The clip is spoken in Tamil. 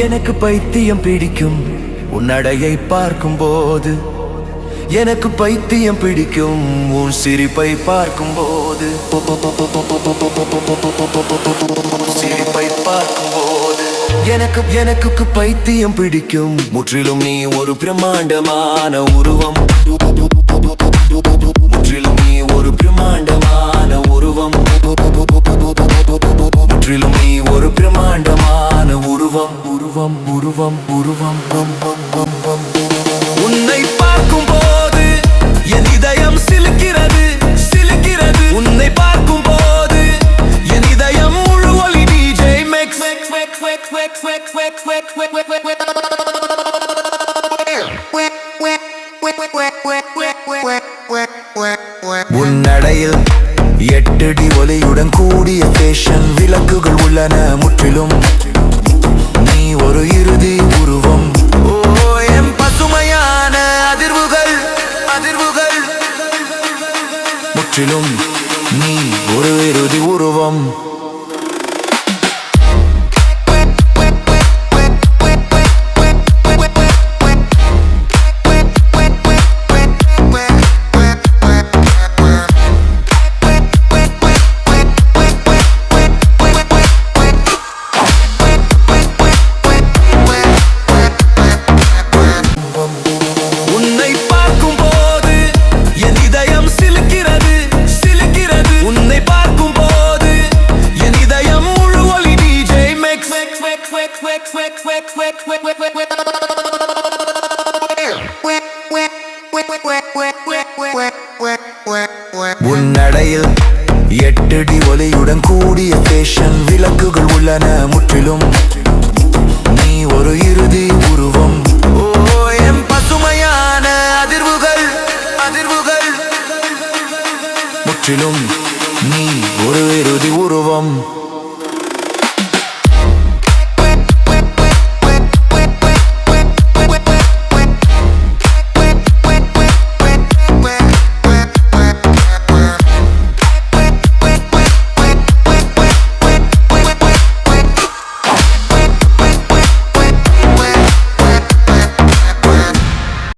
எனக்கு பைத்தியம் பிடிக்கும் உன் நடையை பார்க்கும் போது, எனக்கு பைத்தியம் பிடிக்கும் உன் சிரிப்பை பார்க்கும் போது, சிரிப்பை பார்க்கும் போது எனக்கு பைத்தியம் பிடிக்கும். முற்றிலும் நீ ஒரு பிரம்மாண்டமான உருவம், முற்றிலும் நீ ஒரு பிரம்மாண்டமான உருவம், முற்றிலும் நீ ஒரு பிரம்மாண்டமான உருவம், உருவம் உருவம் உருவம். உன்னை பார்க்கும் போது என் இதயம் சிலுக்கிறது சிலுக்கிறது. உன்னை பார்க்கும் போது என் இதயம் முழு ஒலி டிஜே மிக்ஸ். உன் நடையில் 8 அடி ஒலியுடன் கூடிய ஃபேஷன் விளக்குகள் உள்ளன. முற்றிலும் நீ ஒரு இறுதி உருவம். ஓ என் பசுமையான அதிர்வுகள் அதிர்வுகள். முற்றிலும் நீ ஒரு இறுதி உருவம். உன் நடையில் 8 அடி ஒலியுடன் கூடிய ஃபேஷன் விளக்குகள் உள்ளன. முற்றிலும் நீ ஒரு இறுதி உருவம்.